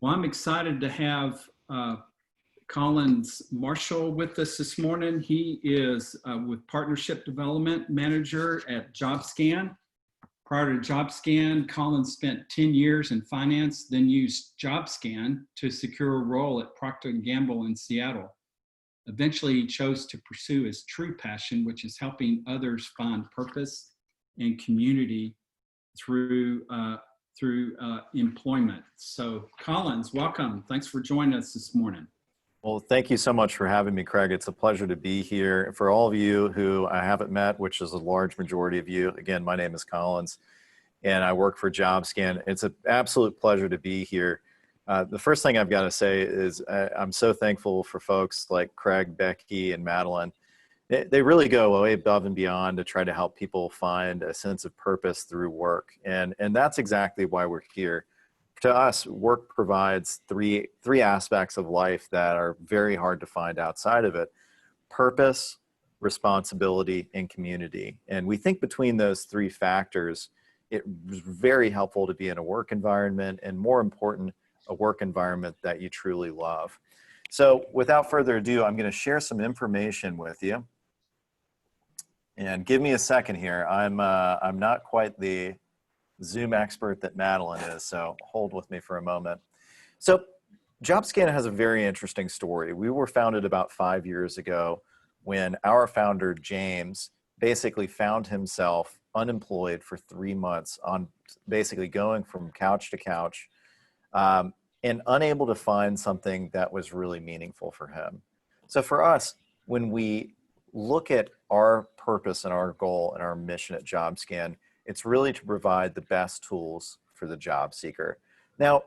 Well, I'm excited to have Collins Marshall with us this morning. He is with Partnership Development Manager at JobScan. Prior to JobScan, Collins spent 10 years in finance, then used JobScan to secure a role at Procter & Gamble in Seattle. Eventually, he chose to pursue his true passion, which is helping others find purpose and community through employment. So Collins, welcome. Thanks for joining us this morning. Well, thank you so much for having me, Craig. It's a pleasure to be here. For all of you who I haven't met, which is a large majority of you, again, my name is Collins and I work for JobScan. It's an absolute pleasure to be here. The first thing I've got to say is I'm so thankful for folks like Craig, Becky, and Madeline. They really go way above and beyond to try to help people find a sense of purpose through work. And that's exactly why we're here. To us, work provides three aspects of life that are very hard to find outside of it: purpose, responsibility, and community. And we think between those three factors, it's very helpful to be in a work environment, and more important, a work environment that you truly love. So without further ado, I'm going to share some information with you. And give me a second here. I'm not quite the Zoom expert that Madeline is, so hold with me for a moment. So JobScan has a very interesting story. We were founded about 5 years ago when our founder, James, basically found himself unemployed for 3 months, on basically going from couch to couch, and unable to find something that was really meaningful for him. So for us, when we look at our purpose and our goal and our mission at JobScan, it's really to provide the best tools for the job seeker. Now,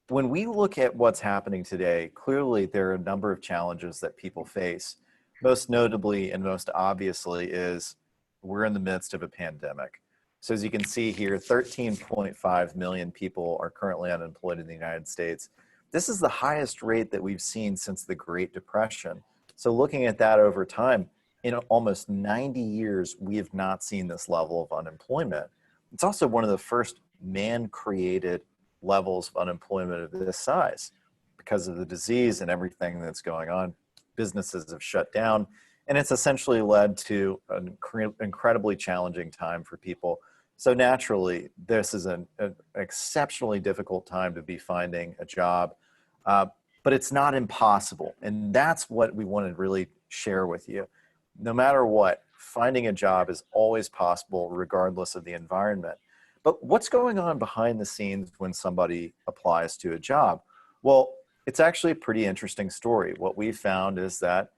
when we look at what's happening today, clearly there are a number of challenges that people face. Most notably and most obviously is we're in the midst of a pandemic. So as you can see here, 13.5 million people are currently unemployed in the United States. This is the highest rate that we've seen since the Great Depression. So looking at that over time, in almost 90 years, we have not seen this level of unemployment. It's also one of the first man-created levels of unemployment of this size. Because of the disease and everything that's going on, businesses have shut down, and it's essentially led to an incredibly challenging time for people. So naturally, this is an exceptionally difficult time to be finding a job, but it's not impossible. And that's what we want to really share with you. No matter what, finding a job is always possible regardless of the environment. But what's going on behind the scenes when somebody applies to a job? Well, it's actually a pretty interesting story. What we found is that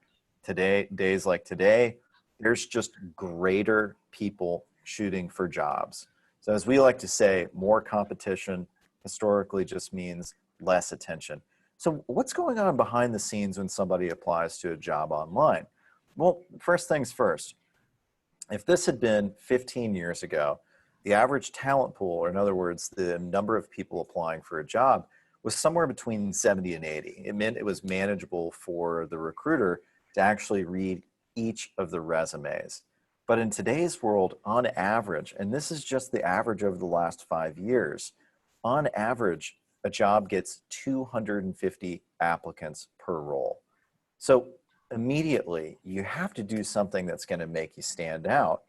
today, days like today, there's just greater people shooting for jobs. So as we like to say, more competition historically just means less attention. So what's going on behind the scenes when somebody applies to a job online? Well, first things first, if this had been 15 years ago, the average talent pool, or in other words, the number of people applying for a job, was somewhere between 70 and 80. It meant it was manageable for the recruiter to actually read each of the resumes. But in today's world, on average, and this is just the average over the last 5 years, on average, a job gets 250 applicants per role. So immediately, you have to do something that's going to make you stand out.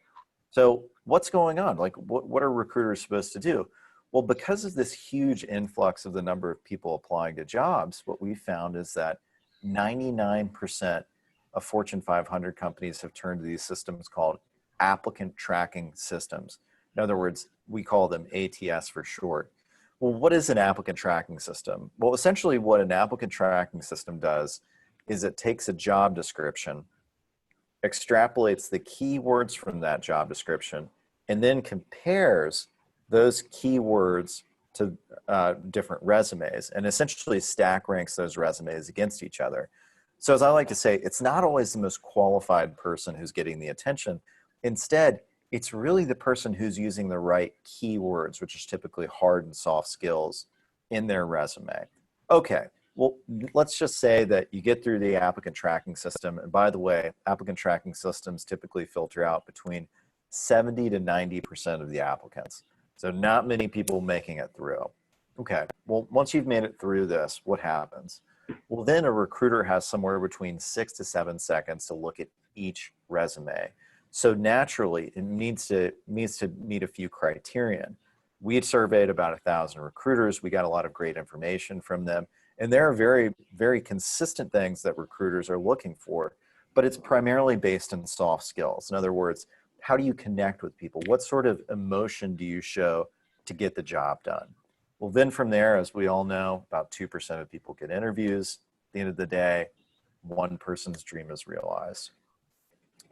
So what's going on? Like, what are recruiters supposed to do? Well, because of this huge influx of the number of people applying to jobs, what we found is that 99% of Fortune 500 companies have turned to these systems called applicant tracking systems. In other words, we call them ATS for short. Well, what is an applicant tracking system? Well, essentially what an applicant tracking system does is it takes a job description, extrapolates the keywords from that job description, and then compares those keywords to different resumes, and essentially stack ranks those resumes against each other. So as I like to say, it's not always the most qualified person who's getting the attention. Instead, it's really the person who's using the right keywords, which is typically hard and soft skills, in their resume. Okay, well, let's just say that you get through the applicant tracking system. And by the way, applicant tracking systems typically filter out between 70 to 90% of the applicants. So not many people making it through. Okay, well, once you've made it through this, what happens? Well, then a recruiter has somewhere between 6 to 7 seconds to look at each resume. So naturally, it needs to meet a few criterion. We had surveyed about 1,000 recruiters. We got a lot of great information from them. And there are very, very consistent things that recruiters are looking for, but it's primarily based on soft skills. In other words, how do you connect with people? What sort of emotion do you show to get the job done? Well, then from there, as we all know, about 2% of people get interviews. At the end of the day, one person's dream is realized.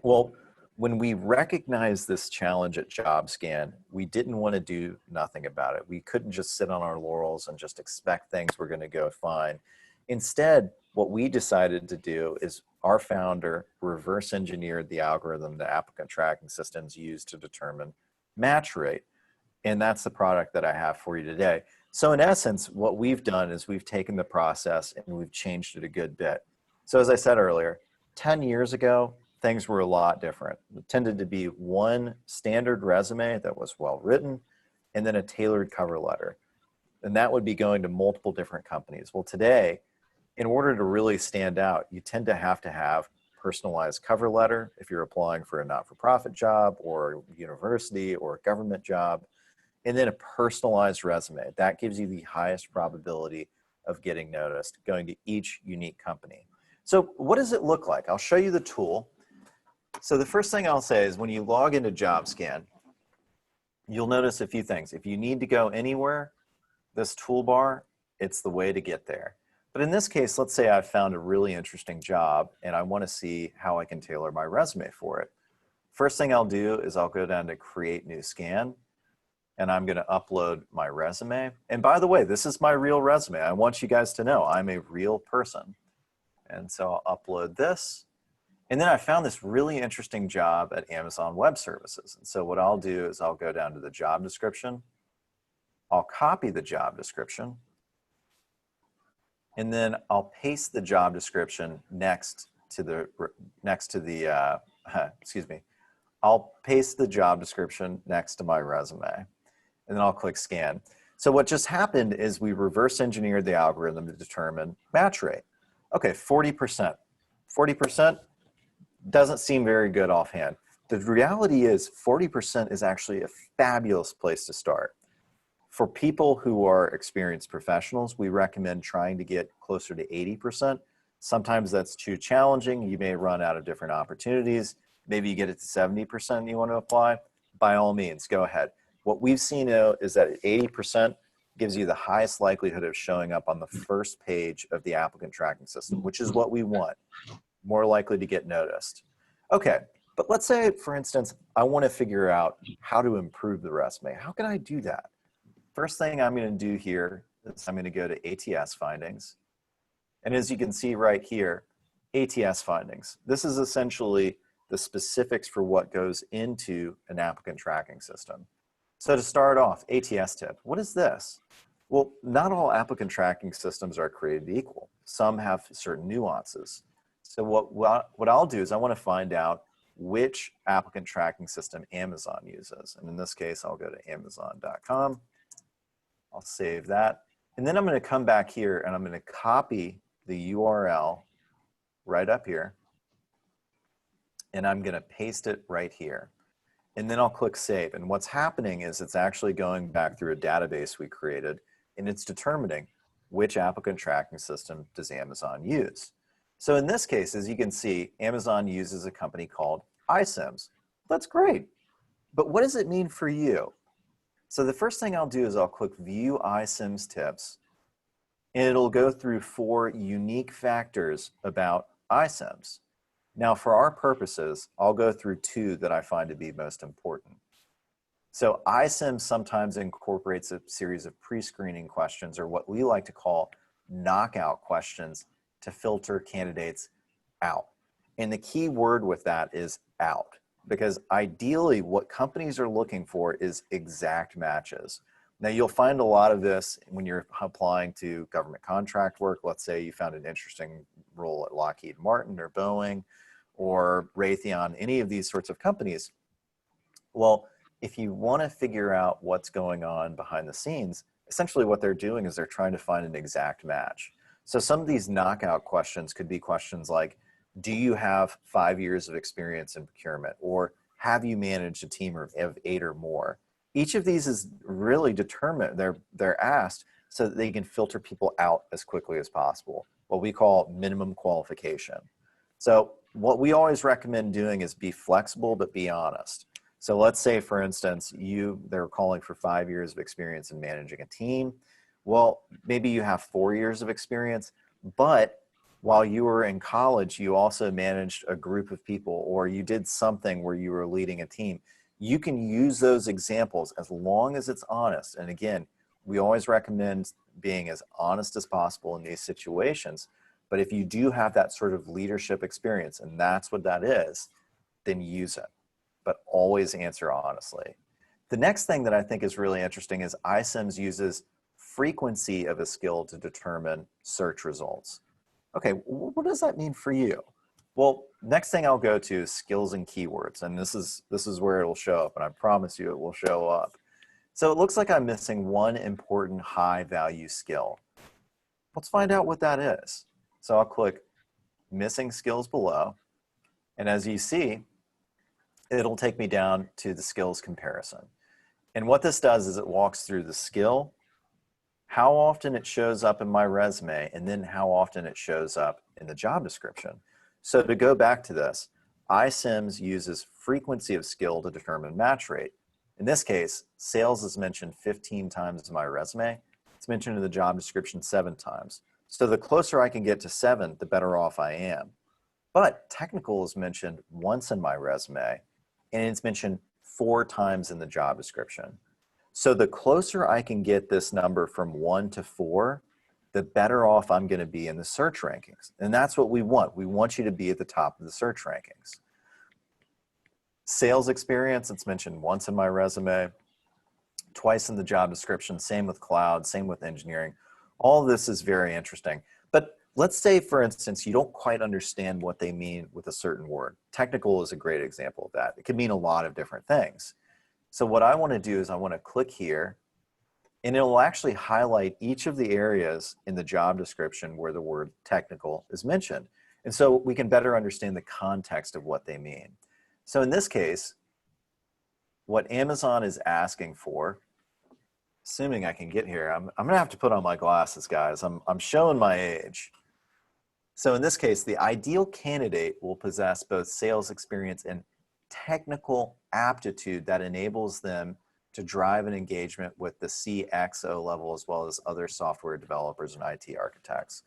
Well, when we recognized this challenge at JobScan, we didn't want to do nothing about it. We couldn't just sit on our laurels and just expect things were going to go fine. Instead, what we decided to do is our founder reverse engineered the algorithm the applicant tracking systems use to determine match rate. And that's the product that I have for you today. So in essence, what we've done is we've taken the process and we've changed it a good bit. So as I said earlier, 10 years ago, things were a lot different. It tended to be one standard resume that was well written and then a tailored cover letter. And that would be going to multiple different companies. Well, today, in order to really stand out, you tend to have personalized cover letter if you're applying for a not-for-profit job or a university or a government job, and then a personalized resume. That gives you the highest probability of getting noticed, going to each unique company. So what does it look like? I'll show you the tool. So the first thing I'll say is when you log into JobScan, you'll notice a few things. If you need to go anywhere, this toolbar, it's the way to get there. But in this case, let's say I found a really interesting job and I want to see how I can tailor my resume for it. First thing I'll do is I'll go down to Create New Scan, and I'm going to upload my resume. And by the way, this is my real resume. I want you guys to know I'm a real person. And so I'll upload this. And then I found this really interesting job at Amazon Web Services. And so what I'll do is I'll go down to the job description. I'll copy the job description. And then I'll paste the job description next to the I'll paste the job description next to my resume. And then I'll click scan. So what just happened is we reverse engineered the algorithm to determine match rate. Okay, 40%. 40% doesn't seem very good offhand. The reality is 40% is actually a fabulous place to start. For people who are experienced professionals, we recommend trying to get closer to 80%. Sometimes that's too challenging. You may run out of different opportunities. Maybe you get it to 70% and you want to apply. By all means, go ahead. What we've seen is that 80% gives you the highest likelihood of showing up on the first page of the applicant tracking system, which is what we want. More likely to get noticed. Okay, but let's say, for instance, I want to figure out how to improve the resume. How can I do that? First thing I'm going to do here is I'm going to go to ATS findings. And as you can see right here, ATS findings. This is essentially the specifics for what goes into an applicant tracking system. So to start off, ATS tip. What is this? Well, not all applicant tracking systems are created equal. Some have certain nuances. So what I'll do is I want to find out which applicant tracking system Amazon uses. And in this case, I'll go to amazon.com. I'll save that. And then I'm going to come back here and I'm going to copy the URL right up here. And I'm going to paste it right here. And then I'll click save. And what's happening is it's actually going back through a database we created and it's determining which applicant tracking system does Amazon use. So in this case, as you can see, Amazon uses a company called iCIMS. That's great. But what does it mean for you? So the first thing I'll do is I'll click View iCIMS Tips, and it'll go through 4 unique factors about iCIMS. Now for our purposes, I'll go through 2 that I find to be most important. So iCIMS sometimes incorporates a series of pre-screening questions, or what we like to call knockout questions, to filter candidates out. And the key word with that is out, because ideally what companies are looking for is exact matches. Now you'll find a lot of this when you're applying to government contract work. Let's say you found an interesting role at Lockheed Martin or Boeing or Raytheon, any of these sorts of companies. Well, if you want to figure out what's going on behind the scenes, essentially what they're doing is they're trying to find an exact match. So some of these knockout questions could be questions like, do you have 5 years of experience in procurement? Or have you managed a team of 8 or more? Each of these is really determined, they're asked so that they can filter people out as quickly as possible, what we call minimum qualification. So what we always recommend doing is be flexible, but be honest. So let's say, for instance, they're calling for 5 years of experience in managing a team. Well, maybe you have 4 years of experience, but while you were in college, you also managed a group of people, or you did something where you were leading a team. You can use those examples as long as it's honest. And again, we always recommend being as honest as possible in these situations. But if you do have that sort of leadership experience, and that's what that is, then use it. But always answer honestly. The next thing that I think is really interesting is iCIMS uses frequency of a skill to determine search results. Okay, what does that mean for you? Well, next thing I'll go to is skills and keywords, and this is where it'll show up, and I promise you it will show up. So it looks like I'm missing one important high value skill. Let's find out what that is. So I'll click missing skills below, and as you see, it'll take me down to the skills comparison. And what this does is it walks through the skill, how often it shows up in my resume, and then how often it shows up in the job description. So to go back to this, iCIMS uses frequency of skill to determine match rate. In this case, sales is mentioned 15 times in my resume. It's mentioned in the job description 7 times. So the closer I can get to 7, the better off I am. But technical is mentioned once in my resume, and it's mentioned 4 times in the job description. So the closer I can get this number from 1 to 4, the better off I'm going to be in the search rankings. And that's what we want. We want you to be at the top of the search rankings. Sales experience, it's mentioned once in my resume, twice in the job description, same with cloud, same with engineering. All of this is very interesting. But let's say, for instance, you don't quite understand what they mean with a certain word. Technical is a great example of that. It could mean a lot of different things. So what I want to do is I want to click here, and it'll actually highlight each of the areas in the job description where the word technical is mentioned. And so we can better understand the context of what they mean. So in this case, what Amazon is asking for, assuming I can get here, I'm going to have to put on my glasses, guys. I'm showing my age. So in this case, the ideal candidate will possess both sales experience and technical aptitude that enables them to drive an engagement with the CXO level as well as other software developers and IT architects.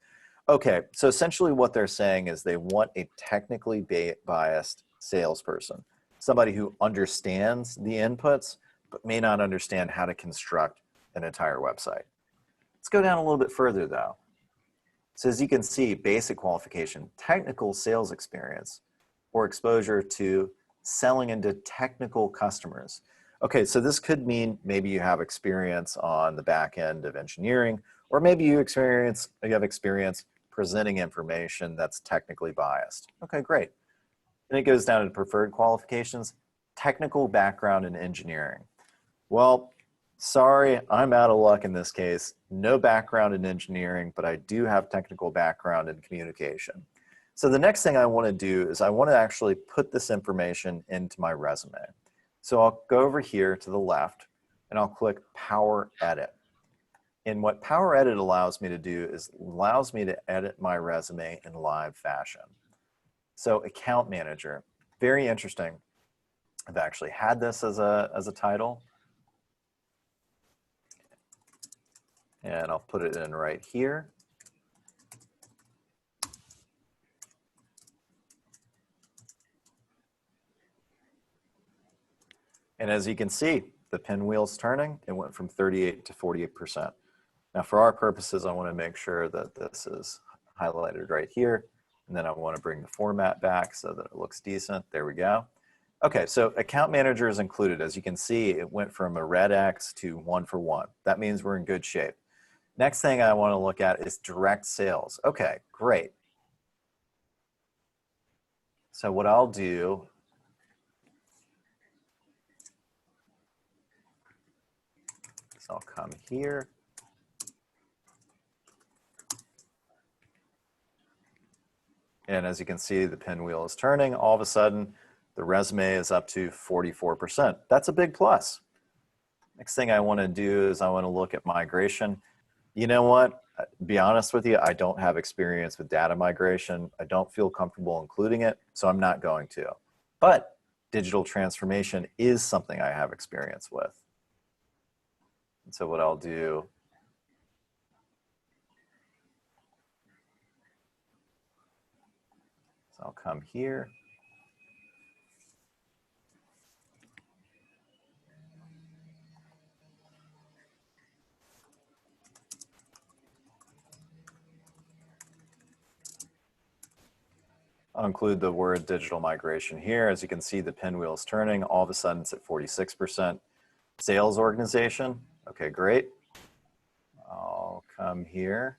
Okay, so essentially what they're saying is they want a technically biased salesperson, somebody who understands the inputs but may not understand how to construct an entire website. Let's go down a little bit further though. So as you can see, basic qualification, technical sales experience, or exposure to selling into technical customers. Okay, so this could mean maybe you have experience on the back end of engineering, or maybe you have experience presenting information that's technically biased. Okay, great. Then it goes down to preferred qualifications, technical background in engineering. Well, sorry, I'm out of luck in this case. No background in engineering, but I do have technical background in communication. So the next thing I want to do is I want to actually put this information into my resume. So I'll go over here to the left and I'll click Power Edit. And what Power Edit allows me to do is allows me to edit my resume in live fashion. So account manager, very interesting. I've actually had this as a title. And I'll put it in right here. And as you can see, the pinwheel's turning. It went from 38 to 48%. Now for our purposes, I want to make sure that this is highlighted right here. And then I want to bring the format back so that it looks decent. There we go. Okay, so account manager is included. As you can see, it went from a red X to 1 for 1. That means we're in good shape. Next thing I want to look at is direct sales. Okay, great. So what I'll do is I'll come here And as you can see, the pinwheel is turning. All of a sudden, the resume is up to 44%. That's a big plus. Next thing I want to do is I want to look at migration. You know what? Be honest with you, I don't have experience with data migration. I don't feel comfortable including it, so I'm not going to. But digital transformation is something I have experience with. And so what I'll do, so I'll come here. I'll include the word digital migration here. As you can see, the pinwheel is turning. All of a sudden, it's at 46%. Sales organization. Okay, great. I'll come here.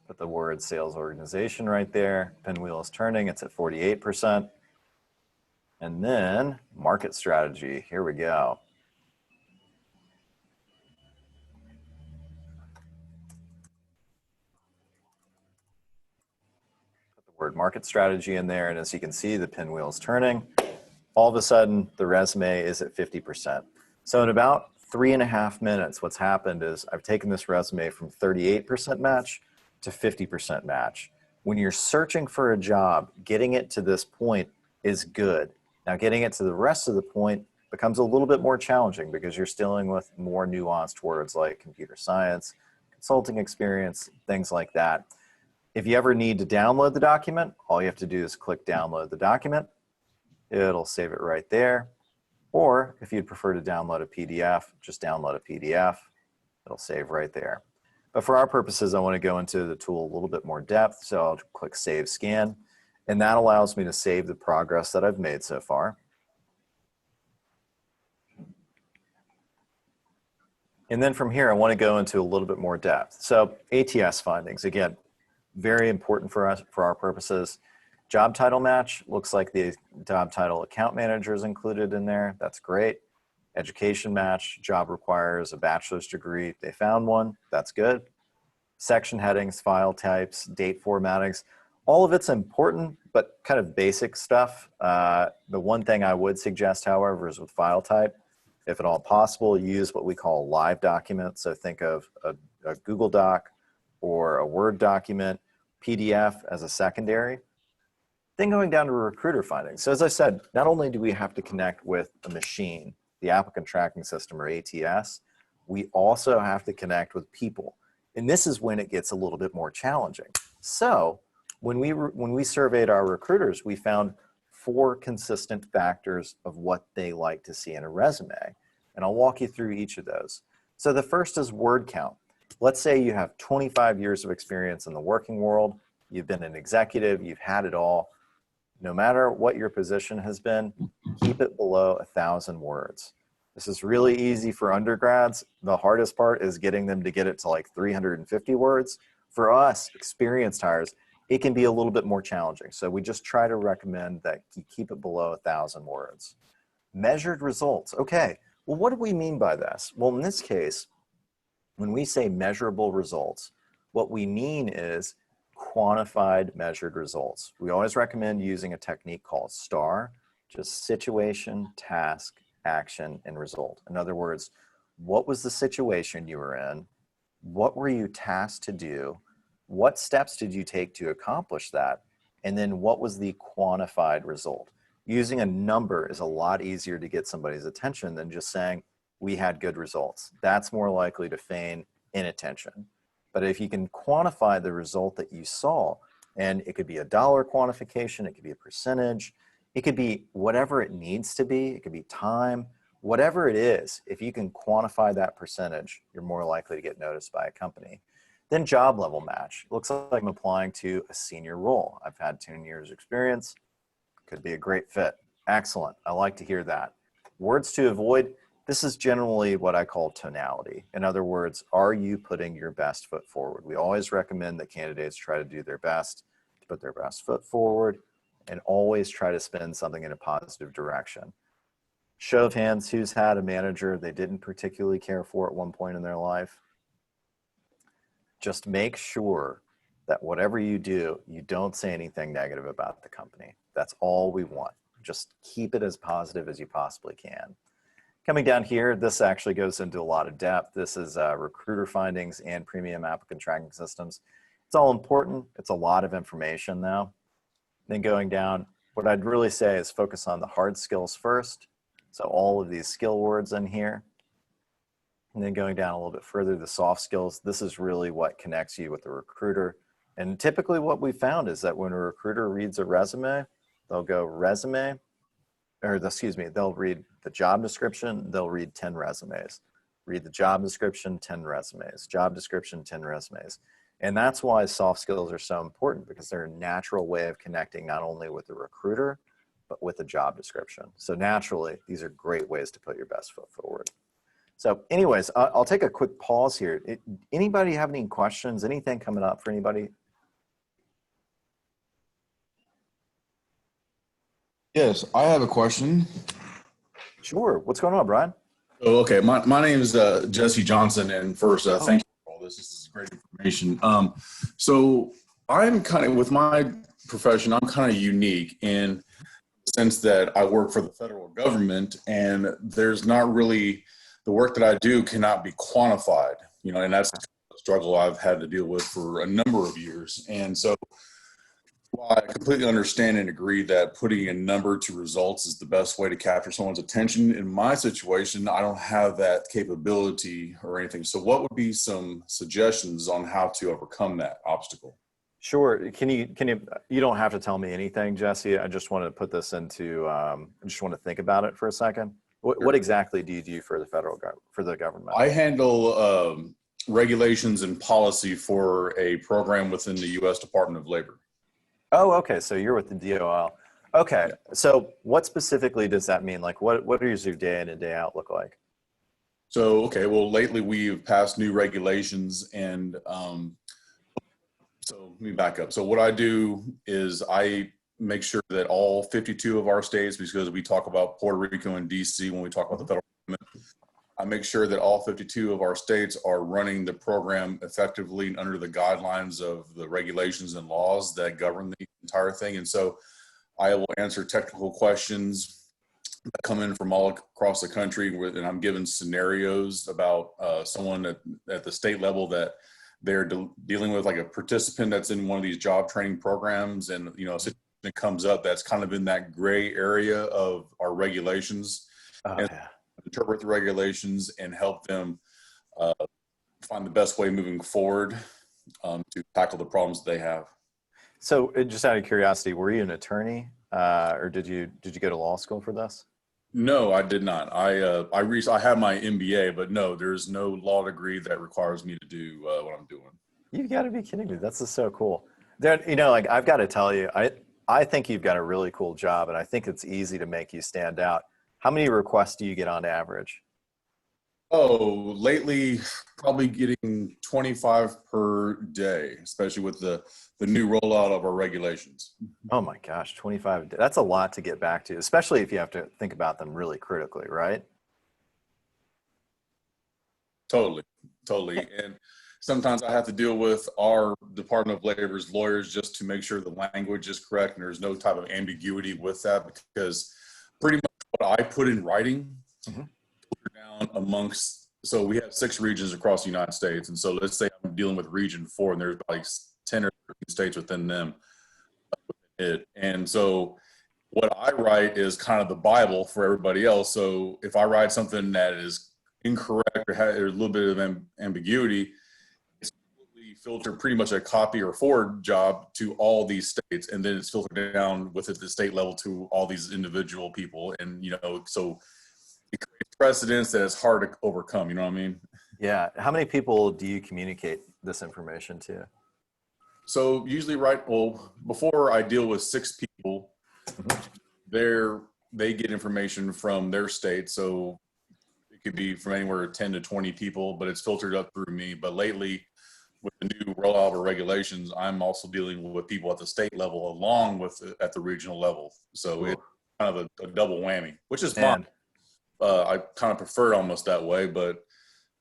Put the word sales organization right there. Pinwheel is turning. It's at 48%. And then market strategy. Here we go. Word market strategy in there, and as you can see, the pinwheel is turning. All of a sudden, the resume is at 50%. So in about 3.5 minutes, what's happened is I've taken this resume from 38% match to 50% match. When you're searching for a job, getting it to this point is good. Now, getting it to the rest of the point becomes a little bit more challenging because you're still dealing with more nuanced words like computer science, consulting experience, things like that. If you ever need to download the document, all you have to do is click download the document. It'll save it right there. Or if you'd prefer to download a PDF, just download a PDF. It'll save right there. But for our purposes, I want to go into the tool a little bit more depth. So I'll click Save Scan. And that allows me to save the progress that I've made so far. And then from here, I want to go into a little bit more depth. So ATS findings, again, very important for us, for our purposes. Job title match, looks like the job title account manager is included in there. That's great. Education match, job requires a bachelor's degree. They found one, that's good. Section headings, file types, date formattings, all of it's important, but kind of basic stuff. The one thing I would suggest, however, is with file type, if at all possible, use what we call a live document. So think of a Google Doc or a Word document, PDF as a secondary. Then going down to recruiter findings. So as I said, not only do we have to connect with a machine, the applicant tracking system or ATS, we also have to connect with people. And this is when it gets a little bit more challenging. So when we surveyed our recruiters, we found 4 consistent factors of what they like to see in a resume. And I'll walk you through each of those. So the first is word count. Let's say you have 25 years of experience in the working world. You've been an executive, you've had it all. No matter what your position has been, keep it below 1,000 words. This is really easy for undergrads. The hardest part is getting them to get it to like 350 words. For us, experienced hires, it can be a little bit more challenging. So we just try to recommend that you keep it below 1,000 words. Measured results. Okay, well, what do we mean by this? Well, in this case, when we say measurable results, what we mean is quantified measured results. We always recommend using a technique called STAR, just situation, task, action, and result. In other words, what was the situation you were in? What were you tasked to do? What steps did you take to accomplish that? And then what was the quantified result? Using a number is a lot easier to get somebody's attention than just saying, we had good results. That's more likely to feign inattention. But if you can quantify the result that you saw, and it could be a dollar quantification, it could be a percentage, it could be whatever it needs to be, it could be time, whatever it is, if you can quantify that percentage, you're more likely to get noticed by a company. Then job level match. Looks like I'm applying to a senior role. I've had 10 years experience, could be a great fit. Excellent, I like to hear that. Words to avoid. This is generally what I call tonality. In other words, are you putting your best foot forward? We always recommend that candidates try to do their best, to put their best foot forward, and always try to spin something in a positive direction. Show of hands, who's had a manager they didn't particularly care for at one point in their life? Just make sure that whatever you do, you don't say anything negative about the company. That's all we want. Just keep it as positive as you possibly can. Coming down here, this actually goes into a lot of depth. This is recruiter findings and premium applicant tracking systems. It's all important. It's a lot of information now. Then going down, what I'd really say is focus on the hard skills first. So all of these skill words in here. And then going down a little bit further, the soft skills. This is really what connects you with the recruiter. And typically what we found is that when a recruiter reads a resume, they'll go resume, or excuse me, they'll read the job description, they'll read 10 resumes. Read the job description, 10 resumes. Job description, 10 resumes. And that's why soft skills are so important, because they're a natural way of connecting not only with the recruiter, but with the job description. So naturally, these are great ways to put your best foot forward. So anyways, I'll take a quick pause here. Anybody have any questions? Anything coming up for anybody? Yes, I have a question. Sure. What's going on, Brian? Oh, okay. My name is Jesse Johnson, and first, thank you for all this. This is great information. So I'm kind of, with my profession, I'm kind of unique in the sense that I work for the federal government, and there's not really, the work that I do cannot be quantified, you know, and that's a struggle I've had to deal with for a number of years. And so while I completely understand and agree that putting a number to results is the best way to capture someone's attention, in my situation, I don't have that capability or anything. So what would be some suggestions on how to overcome that obstacle? Sure. You don't have to tell me anything, Jesse. I just want to put this into, I just want to think about it for a second. What exactly do you do for the government? I handle regulations and policy for a program within the U.S. Department of Labor. Oh, okay. So you're with the DOL. Okay. Yeah. So what specifically does that mean? Like what does your day in and day out look like? So, okay. Well, lately we've passed new regulations, and so let me back up. So what I do is I make sure that all 52 of our states, because we talk about Puerto Rico and DC when we talk about the federal government, I make sure that all 52 of our states are running the program effectively under the guidelines of the regulations and laws that govern the entire thing. And so I will answer technical questions that come in from all across the country, and I'm given scenarios about someone at the state level that they're dealing with, like a participant that's in one of these job training programs, and you know, a situation that comes up that's kind of in that gray area of our regulations. And interpret the regulations and help them find the best way moving forward to tackle the problems that they have. So just out of curiosity, were you an attorney or did you go to law school for this? No, I did not. I have my MBA, but no, there's no law degree that requires me to do what I'm doing. You got to be kidding me. That's just so cool. You know, like I've got to tell you, I think you've got a really cool job, and I think it's easy to make you stand out. How many requests do you get on average? Oh, lately, probably getting 25 per day, especially with the new rollout of our regulations. Oh my gosh, 25 a day. That's a lot to get back to, especially if you have to think about them really critically, right? Totally. And sometimes I have to deal with our Department of Labor's lawyers just to make sure the language is correct and there's no type of ambiguity with that, because pretty much what I put in writing down amongst, so we have 6 regions across the United States, and so let's say I'm dealing with region 4 and there's like 10 or 13 states within them, and so what I write is kind of the Bible for everybody else. So if I write something that is incorrect or has a little bit of ambiguity, it's filtered pretty much a copy or forward job to all these states, and then it's filtered down with at the state level to all these individual people, and you know, so it creates precedents that it's hard to overcome. You know what I mean? Yeah. How many people do you communicate this information to? So usually, before I deal with 6 people, they get information from their state. So it could be from anywhere 10 to 20 people, but it's filtered up through me. But lately, with the new rollout of regulations, I'm also dealing with people at the state level along with at the regional level. So it's kind of a double whammy, which is fun. I kind of prefer it almost that way, but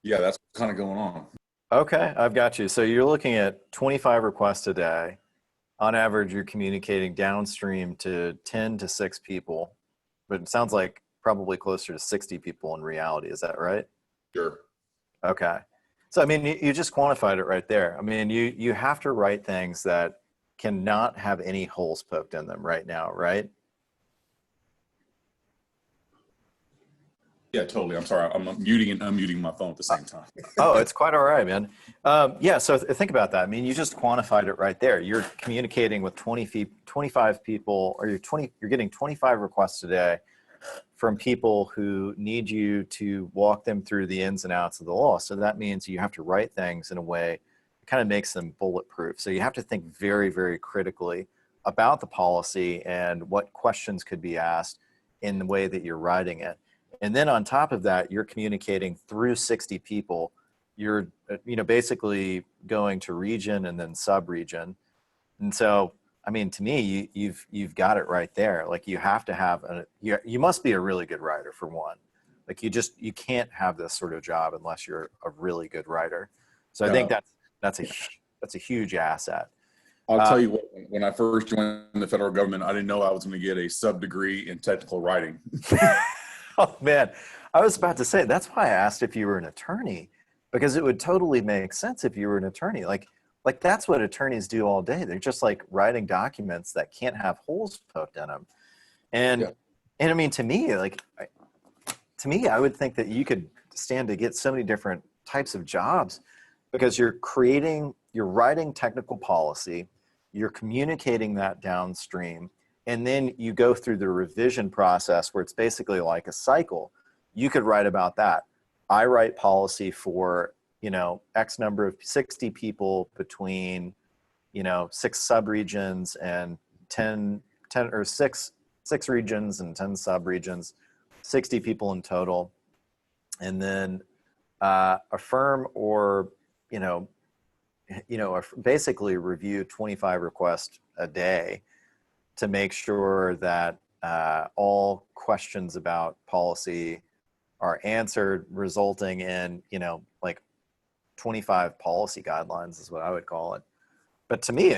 yeah, that's kind of going on. Okay, I've got you. So you're looking at 25 requests a day. On average, you're communicating downstream to 10 to 6 people, but it sounds like probably closer to 60 people in reality. Is that right? Sure. Okay. So, I mean, you just quantified it right there. I mean, you have to write things that cannot have any holes poked in them right now, right? Yeah, totally. I'm sorry. I'm muting and unmuting my phone at the same time. Oh, it's quite all right, man. Yeah, so think about that. I mean, you just quantified it right there. You're communicating with 25 people, or you're getting 25 requests a day from people who need you to walk them through the ins and outs of the law. So that means you have to write things in a way that kind of makes them bulletproof. So you have to think very, very critically about the policy and what questions could be asked in the way that you're writing it. And then on top of that, you're communicating through 60 people. You're, basically going to region and then sub-region. And so, I mean, to me, you've got it right there. Like, you have to have you must be a really good writer, for one. Like, you can't have this sort of job unless you're a really good writer. So I think that's a huge asset. I'll tell you what, when I first joined the federal government, I didn't know I was going to get a sub-degree in technical writing. Oh man, I was about to say, that's why I asked if you were an attorney, because it would totally make sense if you were an attorney. Like that's what attorneys do all day. They're just like writing documents that can't have holes poked in them. And I mean, to me, I would think that you could stand to get so many different types of jobs, because you're writing technical policy, you're communicating that downstream, and then you go through the revision process where it's basically like a cycle. You could write about that. I write policy for, X number of 60 people between, 6 subregions and 10 or 6 regions and 10 subregions, 60 people in total. And then affirm or, basically review 25 requests a day to make sure that all questions about policy are answered, resulting in, like 25 policy guidelines is what I would call it. But to me,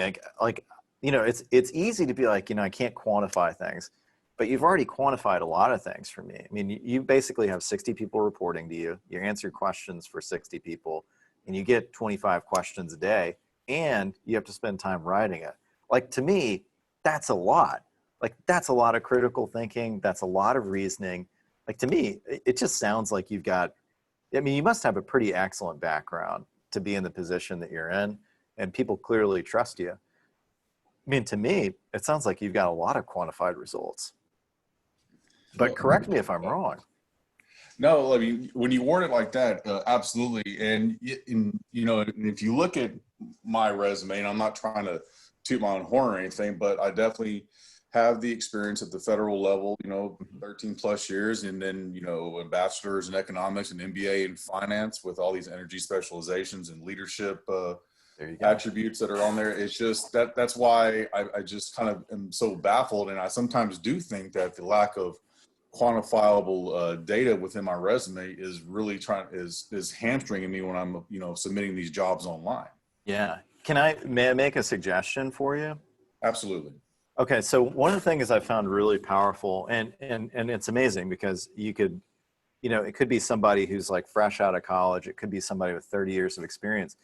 it's easy to be like, I can't quantify things, but you've already quantified a lot of things for me. I mean, you basically have 60 people reporting to you. You answer questions for 60 people, and you get 25 questions a day, and you have to spend time writing it. Like, to me, that's a lot. Like, that's a lot of critical thinking. That's a lot of reasoning. Like, to me, it just sounds like you must have a pretty excellent background to be in the position that you're in, and people clearly trust you. I mean, to me, it sounds like you've got a lot of quantified results. But correct me if I'm wrong. No, I mean, when you word it like that, absolutely. And if you look at my resume, and I'm not trying to toot my own horn or anything, but I definitely have the experience at the federal level, 13 plus years, and then, a bachelor's in economics and MBA in finance with all these energy specializations and leadership attributes that are on there. It's just that's why I just kind of am so baffled. And I sometimes do think that the lack of quantifiable data within my resume is really is hamstringing me when I'm, submitting these jobs online. Yeah. May I make a suggestion for you? Absolutely. Okay, so one of the things I found really powerful, and it's amazing because you could, it could be somebody who's like fresh out of college. It could be somebody with 30 years of experience.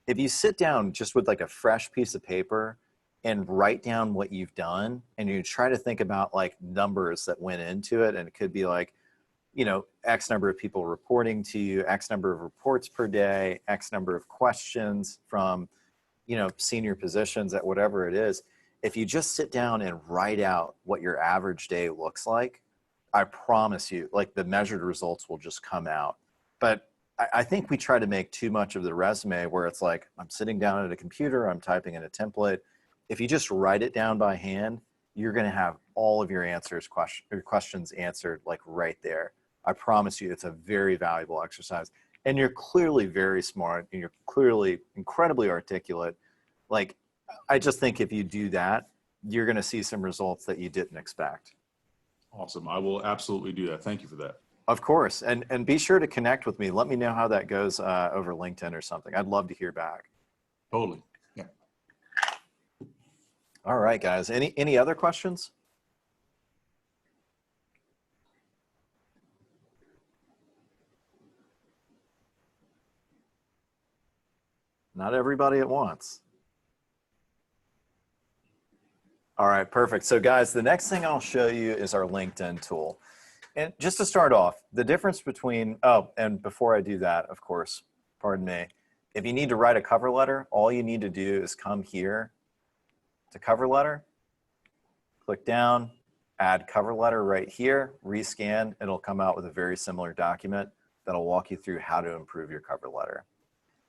If you sit down just with like a fresh piece of paper and write down what you've done, and you try to think about like numbers that went into it, and it could be like, X number of people reporting to you, X number of reports per day, X number of questions from, senior positions at whatever it is. If you just sit down and write out what your average day looks like, I promise you, like, the measured results will just come out. But I think we try to make too much of the resume where it's like, I'm sitting down at a computer, I'm typing in a template. If you just write it down by hand, you're going to have all of your questions answered like right there. I promise you, it's a very valuable exercise. And you're clearly very smart, and you're clearly incredibly articulate. Like, I just think if you do that, you're going to see some results that you didn't expect. Awesome. I will absolutely do that. Thank you for that. Of course. And be sure to connect with me. Let me know how that goes over LinkedIn or something. I'd love to hear back. Totally. Yeah. All right, guys. Any other questions? Not everybody at once. All right, perfect. So guys, the next thing I'll show you is our LinkedIn tool. And just to start off, the difference between, oh, and before I do that, of course, pardon me, if you need to write a cover letter, all you need to do is come here to cover letter, click down, add cover letter right here, rescan, it'll come out with a very similar document that'll walk you through how to improve your cover letter.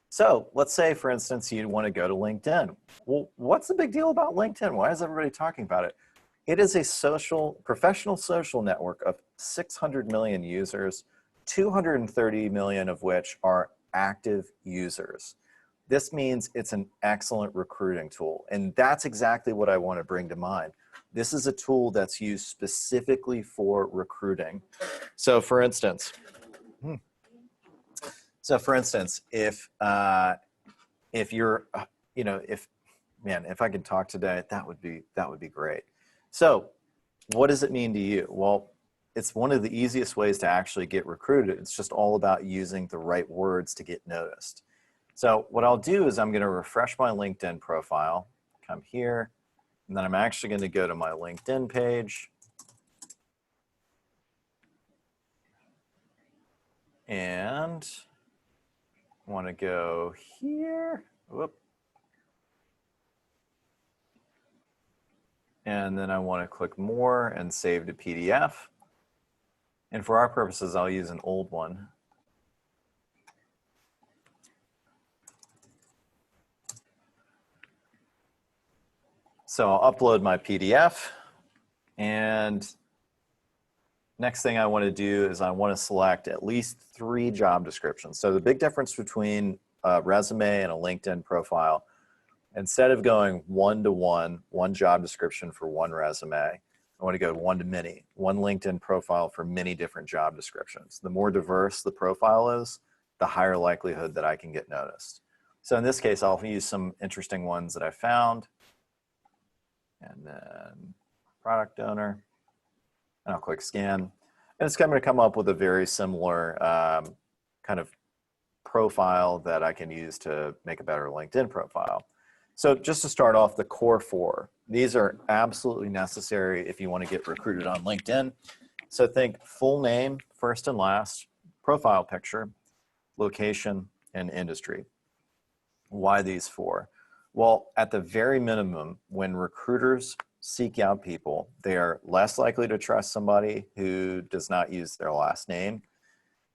So let's say, for instance, you want to go to LinkedIn. Well, what's the big deal about LinkedIn? Why is everybody talking about it? It is a professional social network of 600 million users, 230 million of which are active users. This means it's an excellent recruiting tool. And that's exactly what I want to bring to mind. This is a tool that's used specifically for recruiting. So for instance, if you're, if I could talk today, that would be great. So what does it mean to you? Well, it's one of the easiest ways to actually get recruited. It's just all about using the right words to get noticed. So what I'll do is I'm going to refresh my LinkedIn profile, come here, and then I'm actually going to go to my LinkedIn page. And I want to go here. Whoop. And then I want to click more and save to PDF. And for our purposes, I'll use an old one. So I'll upload my PDF. And next thing I want to do is I want to select at least 3 job descriptions. So the big difference between a resume and a LinkedIn profile, instead of going 1-to-1, one job description for one resume, I want to go 1-to-many, one LinkedIn profile for many different job descriptions. The more diverse the profile is, the higher likelihood that I can get noticed. So in this case, I'll use some interesting ones that I found. And then product owner, and I'll click scan. And it's going to come up with a very similar kind of profile that I can use to make a better LinkedIn profile. So just to start off, the core 4. These are absolutely necessary if you want to get recruited on LinkedIn. So think full name, first and last, profile picture, location, and industry. Why these 4? Well, at the very minimum, when recruiters seek out people, they are less likely to trust somebody who does not use their last name.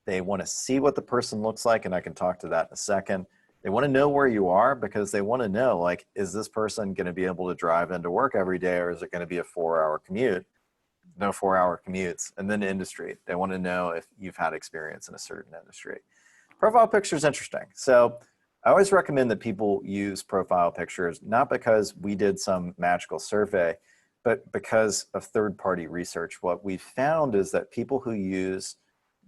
They want to see what the person looks like, and I can talk to that in a second. They want to know where you are because they want to know, like, is this person going to be able to drive into work every day, or is it going to be a 4-hour commute? No 4-hour commutes. And then industry. They want to know if you've had experience in a certain industry. Profile picture is interesting. So I always recommend that people use profile pictures, not because we did some magical survey, but because of third-party research. What we've found is that people who use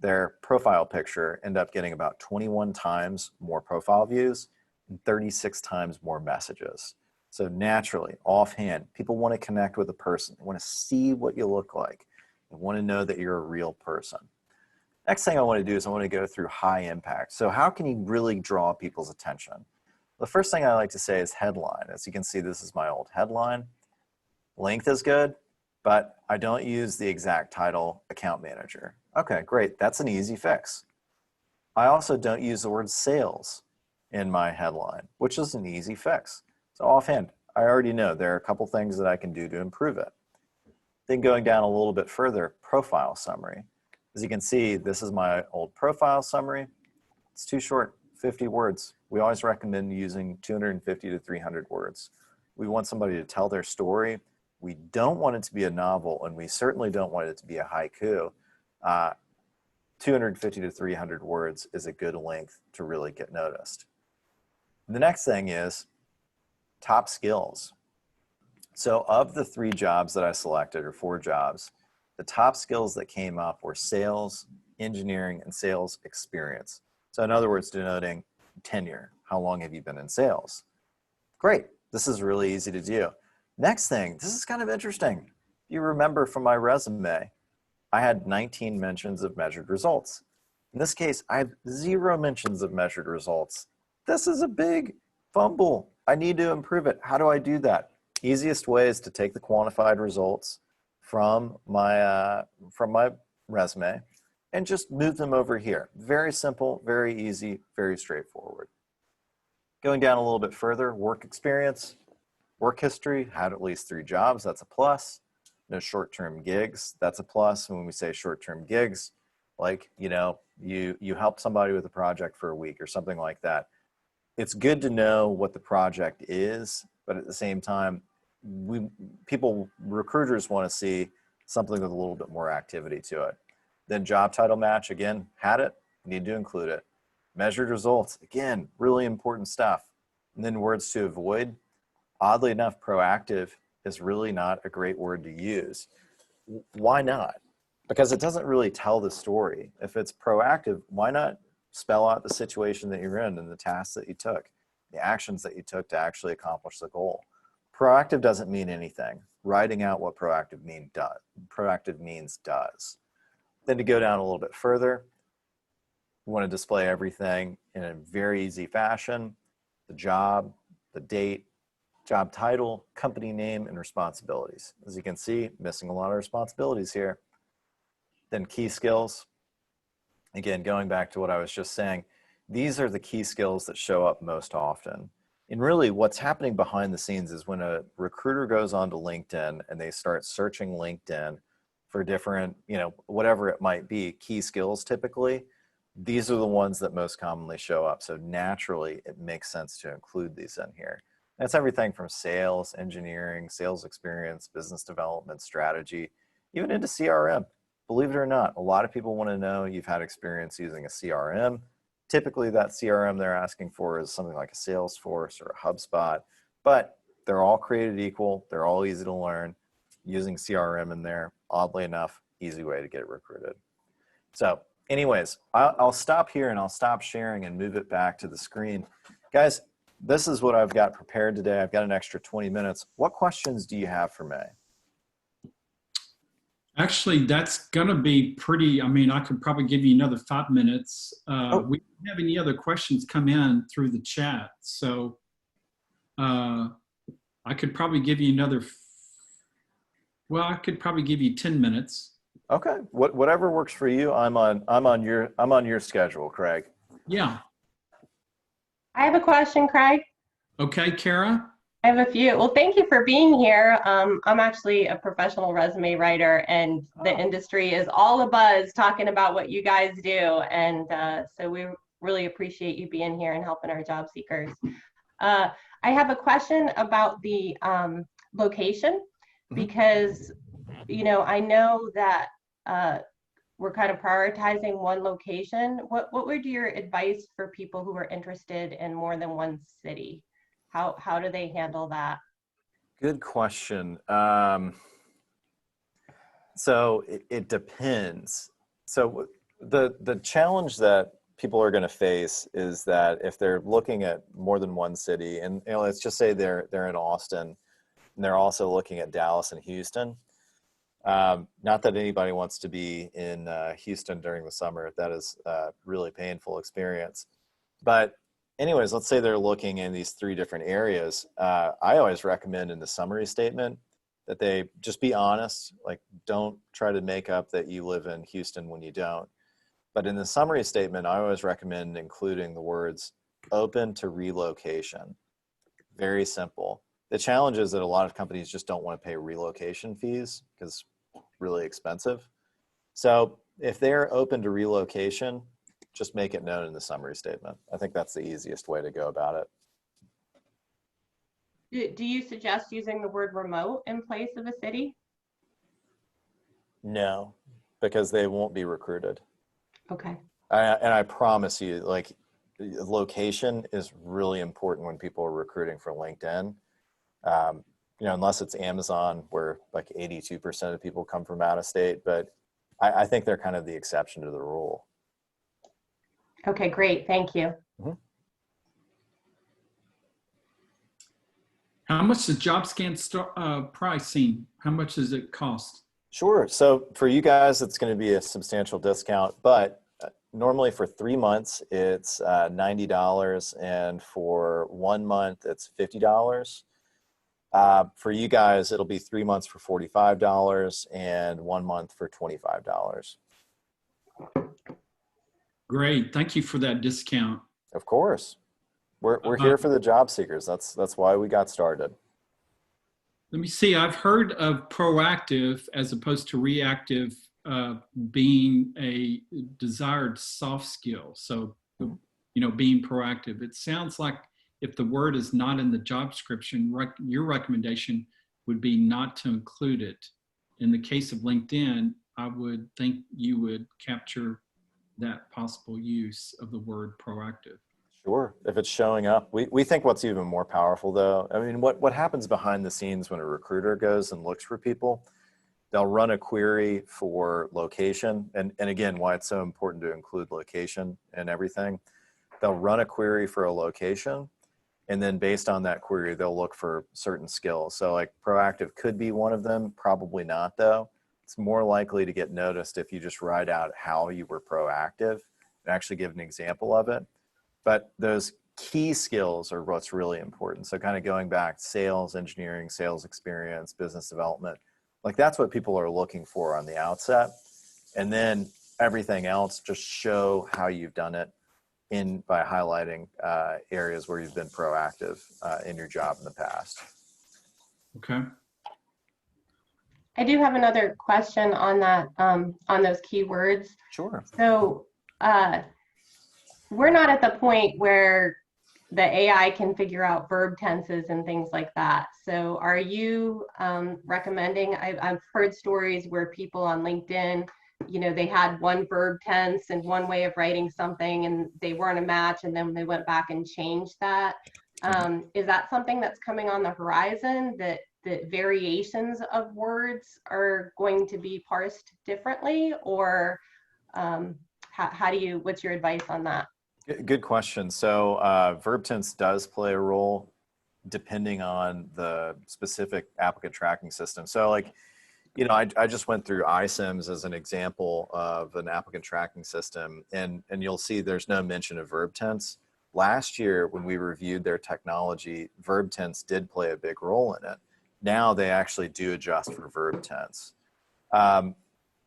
their profile picture end up getting about 21 times more profile views and 36 times more messages. So naturally, offhand, people want to connect with a person. They want to see what you look like. They want to know that you're a real person. Next thing I want to do is I want to go through high impact. So how can you really draw people's attention? The first thing I like to say is headline. As you can see, this is my old headline. Length is good, but I don't use the exact title account manager. Okay, great. That's an easy fix. I also don't use the word sales in my headline, which is an easy fix. So offhand, I already know there are a couple things that I can do to improve it. Then going down a little bit further, profile summary. As you can see, this is my old profile summary. It's too short, 50 words. We always recommend using 250 to 300 words. We want somebody to tell their story. We don't want it to be a novel, and we certainly don't want it to be a haiku. 250 to 300 words is a good length to really get noticed. The next thing is top skills. So of the 3 jobs that I selected, or 4 jobs, the top skills that came up were sales, engineering, and sales experience. So in other words, denoting tenure. How long have you been in sales? Great. This is really easy to do. Next thing, this is kind of interesting. You remember from my resume, I had 19 mentions of measured results. In this case, I have 0 mentions of measured results. This is a big fumble. I need to improve it. How do I do that? Easiest way is to take the quantified results from my resume and just move them over here. Very simple, very easy, very straightforward. Going down a little bit further, work experience, work history, had at least 3 jobs, that's a plus. No short-term gigs, that's a plus. When we say short-term gigs, like, you know, you help somebody with a project for a week or something like that. It's good to know what the project is, but at the same time, recruiters want to see something with a little bit more activity to it. Then job title match, again, had it, need to include it. Measured results, again, really important stuff. And then words to avoid. Oddly enough, proactive is really not a great word to use. Why not? Because it doesn't really tell the story. If it's proactive, why not spell out the situation that you're in and the tasks that you took, the actions that you took to actually accomplish the goal? Proactive doesn't mean anything. Writing out what proactive means does. Then to go down a little bit further, we want to display everything in a very easy fashion: the job, the date, job title, company name, and responsibilities. As you can see, missing a lot of responsibilities here. Then key skills. Again, going back to what I was just saying, these are the key skills that show up most often. And really what's happening behind the scenes is when a recruiter goes onto LinkedIn and they start searching LinkedIn for different, you know, whatever it might be, key skills typically, these are the ones that most commonly show up. So naturally, it makes sense to include these in here. That's everything from sales, engineering, sales experience, business development, strategy, even into CRM. Believe it or not, a lot of people want to know you've had experience using a CRM. Typically, that CRM they're asking for is something like a Salesforce or a HubSpot, but they're all created equal. They're all easy to learn. Using CRM in there, oddly enough, easy way to get recruited. So anyways, I'll stop here and I'll stop sharing and move it back to the screen. Guys, this is what I've got prepared today. I've got an extra 20 minutes. What questions do you have for me? Actually, that's going to be pretty, I mean, I could probably give you another 5 minutes. We don't have any other questions come in through the chat. So I could probably give you I could probably give you 10 minutes. Okay, whatever works for you. I'm on your schedule, Craig. Yeah. I have a question, Craig. Okay, Kara. I have a few. Well, thank you for being here. I'm actually a professional resume writer, and the industry is all abuzz talking about what you guys do. And so we really appreciate you being here and helping our job seekers. I have a question about the location, because, you know, I know that we're kind of prioritizing one location. What would your advice for people who are interested in more than one city? How do they handle that? Good question. So it depends. So the challenge that people are going to face is that if they're looking at more than one city, and you know, let's just say they're in Austin, and they're also looking at Dallas and Houston. Not that anybody wants to be in Houston during the summer. That is a really painful experience. But anyways, let's say they're looking in these 3 different areas. I always recommend in the summary statement that they just be honest. Like, don't try to make up that you live in Houston when you don't. But in the summary statement, I always recommend including the words open to relocation. Very simple. The challenge is that a lot of companies just don't want to pay relocation fees because it's really expensive. So if they're open to relocation, just make it known in the summary statement. I think that's the easiest way to go about it. Do you suggest using the word remote in place of a city? No, because they won't be recruited. Okay. And I promise you, like, location is really important when people are recruiting for LinkedIn. You know, unless it's Amazon, where like 82% of people come from out of state. But I think they're kind of the exception to the rule. Okay, great. Thank you. How much does JobScan pricing? How much does it cost? Sure. So for you guys, it's going to be a substantial discount, but normally for 3 months, it's $90, and for 1 month, it's $50. For you guys, it'll be 3 months for $45 and 1 month for $25. Great. Thank you for that discount. Of course. We're here for the job seekers. That's why we got started. Let me see. I've heard of proactive as opposed to reactive being a desired soft skill. So, being proactive. It sounds like if the word is not in the job description, your recommendation would be not to include it. In the case of LinkedIn, I would think you would capture that possible use of the word proactive. Sure, if it's showing up. We think what's even more powerful though, I mean, what happens behind the scenes when a recruiter goes and looks for people, they'll run a query for location. And again, why it's so important to include location and everything. They'll run a query for a location, and then based on that query, they'll look for certain skills. So like proactive could be one of them, probably not though. It's more likely to get noticed if you just write out how you were proactive and actually give an example of it. But those key skills are what's really important. So kind of going back, sales, engineering, sales experience, business development, like that's what people are looking for on the outset. And then everything else, just show how you've done it by highlighting areas where you've been proactive in your job in the past. Okay. I do have another question on that, on those keywords. Sure. So we're not at the point where the AI can figure out verb tenses and things like that. So are you recommending, I've heard stories where people on LinkedIn, they had one verb tense and one way of writing something and they weren't a match, and then they went back and changed that. Is that something that's coming on the horizon, that variations of words are going to be parsed differently, or what's your advice on that? Good question. So verb tense does play a role depending on the specific applicant tracking system. So like, I just went through iCIMS as an example of an applicant tracking system, and you'll see there's no mention of verb tense. Last year, when we reviewed their technology, verb tense did play a big role in it. Now they actually do adjust for verb tense.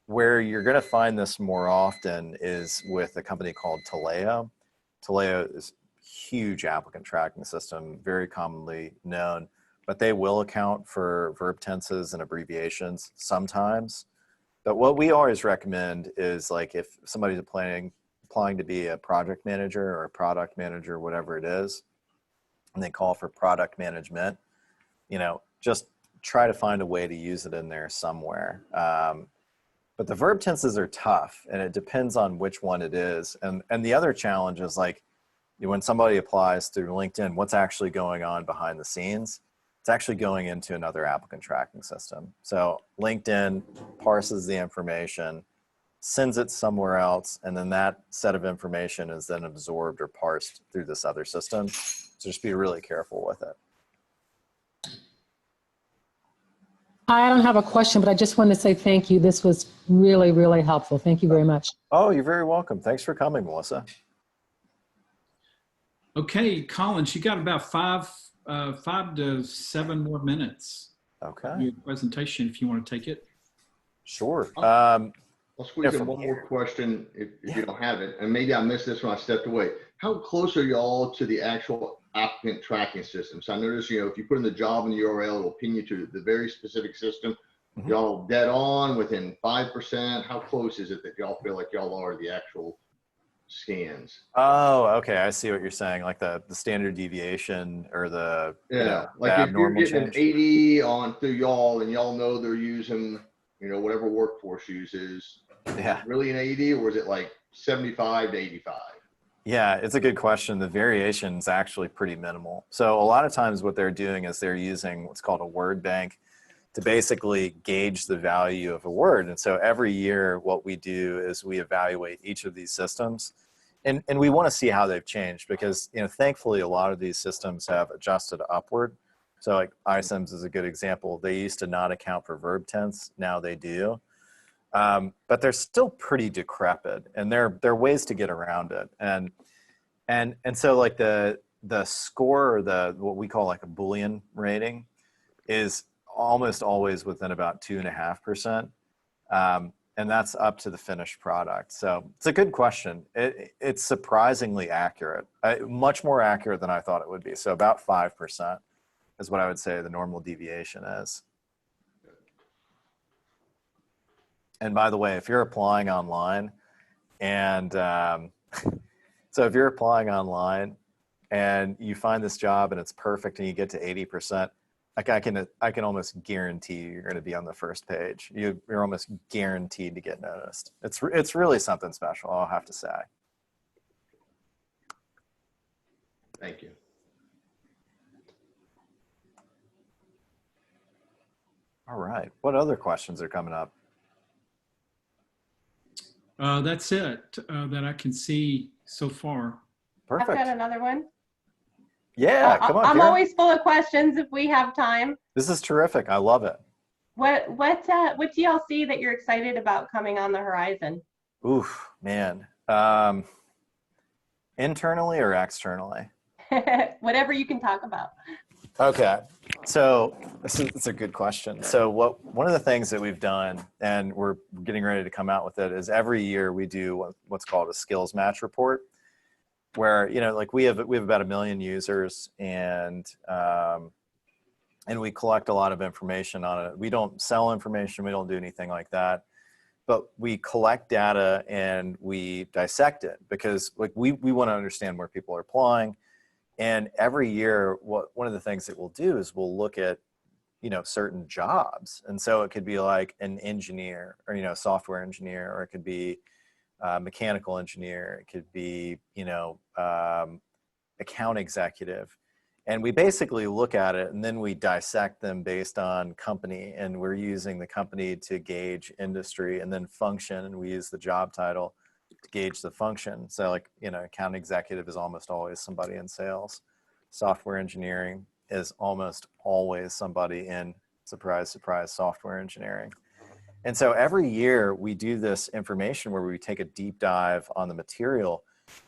Where you're going to find this more often is with a company called Taleo. Taleo is a huge applicant tracking system, very commonly known, but they will account for verb tenses and abbreviations sometimes. But what we always recommend is, like, if somebody's applying to be a project manager or a product manager, whatever it is, and they call for product management, just try to find a way to use it in there somewhere. But the verb tenses are tough, and it depends on which one it is. And the other challenge is, like, when somebody applies through LinkedIn, what's actually going on behind the scenes? It's actually going into another applicant tracking system. So LinkedIn parses the information, sends it somewhere else, and then that set of information is then absorbed or parsed through this other system. So just be really careful with it. I don't have a question, but I just wanted to say thank you. This was really, really helpful. Thank you very much. Oh, you're very welcome. Thanks for coming, Melissa. Okay, Collins, you got about 5 to 7 more minutes. Okay. Your presentation, if you want to take it. Sure. I'll squeeze in from one more question if you don't have it, and maybe I missed this when I stepped away. How close are y'all to the actual applicant tracking system? So I noticed, if you put in the job in the URL, it'll pin you to the very specific system. Mhm. Y'all dead on, within 5%? How close is it that y'all feel like y'all are to the actual scans? Oh, okay. I see what you're saying. Like the standard deviation or the, like the if you're abnormal getting an change. 80 on through y'all and y'all know they're using, whatever workforce uses, Yeah. is it really an 80, or is it like 75 to 85? Yeah, it's a good question. The variation is actually pretty minimal. So a lot of times what they're doing is they're using what's called a word bank. to basically gauge the value of a word. And so every year what we do is we evaluate each of these systems, and we want to see how they've changed, because, you know, thankfully a lot of these systems have adjusted upward. So like iCIMS is a good example. They used to not account for verb tense. Now they do. But they're still pretty decrepit, and there are ways to get around it. And so like the score, or what we call like a Boolean rating, is almost always within about 2.5%. And that's up to the finished product. So it's a good question. It's surprisingly accurate, much more accurate than I thought it would be. So about 5% is what I would say the normal deviation is. And by the way, if you're applying online, and so if you're applying online and you find this job and it's perfect and you get to 80%, like I can almost guarantee you're going to be on the first page. You're almost guaranteed to get noticed. It's really something special, I'll have to say. Thank you. All right. What other questions are coming up? That's it that I can see so far. I've Perfect. got another one. Yeah, come on, I'm Karen. always full of questions if we have time. This is terrific. I love it. What do y'all see that you're excited about coming on the horizon? Oof, man. Internally or externally? Whatever you can talk about. Okay. So it's a good question. So one of the things that we've done, and we're getting ready to come out with it, is every year we do what's called a skills match report, where, you know, like we have about 1 million users, and we collect a lot of information on it. We don't sell information. We don't do anything like that, but we collect data and we dissect it, because like we want to understand where people are applying. And every year, one of the things that we'll do is we'll look at, you know, certain jobs. And so it could be like an engineer, or, you know, software engineer, or it could be mechanical engineer. It could be, you know, account executive. And we basically look at it and then we dissect them based on company, and we're using the company to gauge industry, and then function, and we use the job title to gauge the function. So like, you know, account executive is almost always somebody in sales. Software engineering is almost always somebody in, surprise, surprise, software engineering. And so every year we do this information where we take a deep dive on the material,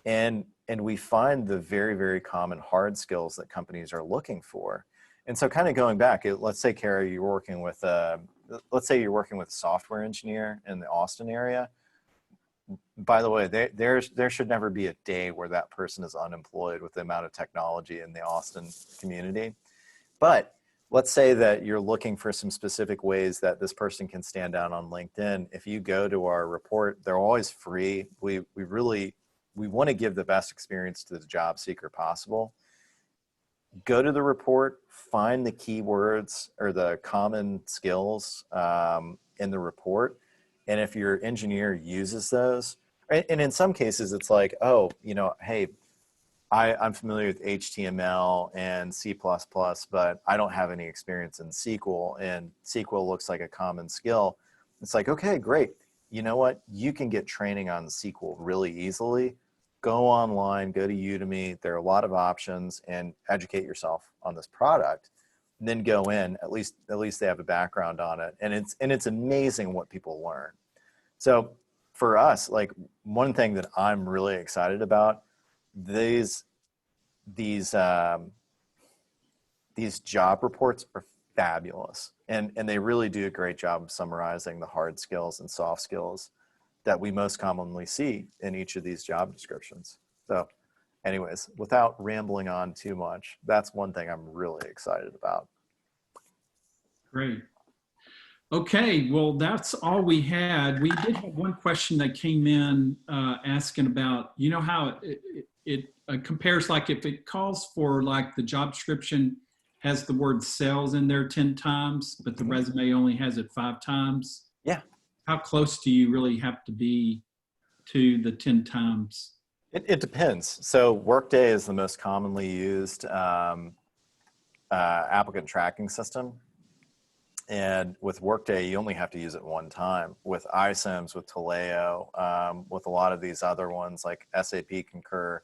and we find the very, very common hard skills that companies are looking for. And so kind of going back, let's say, Kara, you're working with a software engineer in the Austin area. By the way, there should never be a day where that person is unemployed with the amount of technology in the Austin community. But let's say that you're looking for some specific ways that this person can stand out on LinkedIn. If you go to our report, they're always free. We want to give the best experience to the job seeker possible. Go to the report, find the keywords or the common skills in the report. And if your engineer uses those, and in some cases it's like, oh, you know, hey, I'm familiar with HTML and C++, but I don't have any experience in SQL, and SQL looks like a common skill. It's like, okay, great. You know what? You can get training on SQL really easily. Go online, go to Udemy. There are a lot of options, and educate yourself on this product. And then go in. At least they have a background on it, and it's amazing what people learn. So for us, like, one thing that I'm really excited about, these job reports are fabulous, and they really do a great job of summarizing the hard skills and soft skills that we most commonly see in each of these job descriptions. So anyways, without rambling on too much, that's one thing I'm really excited about. Great. Okay, well, that's all we had. We did have one question that came in asking about, you know, how it compares, like if it calls for, like, the job description has the word sales in there 10 times, but the resume only has it 5 times. Yeah. How close do you really have to be to the 10 times? It depends. So Workday is the most commonly used applicant tracking system. And with Workday, you only have to use it one time. With iCIMS, with Taleo, with a lot of these other ones like SAP Concur,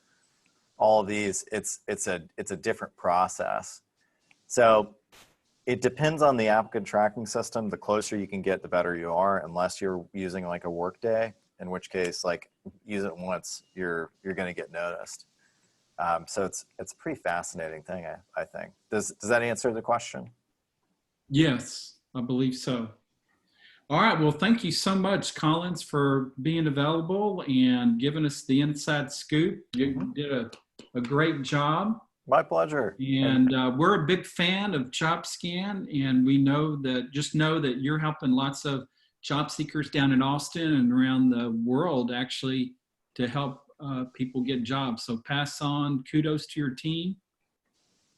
all of these, it's a different process. So it depends on the applicant tracking system. The closer you can get, the better you are, unless you're using like a Workday, in which case, like, use it once, you're going to get noticed. So it's a pretty fascinating thing, I think. Does that answer the question? Yes, I believe so. All right. Well, thank you so much, Collins, for being available and giving us the inside scoop. You did a great job. My pleasure. And we're a big fan of JobScan, and we know that, just know that you're helping lots of job seekers down in Austin and around the world actually to help people get jobs. So pass on kudos to your team,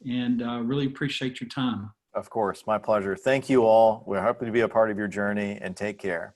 and really appreciate your time. Of course, my pleasure. Thank you all. We're happy to be a part of your journey, and take care.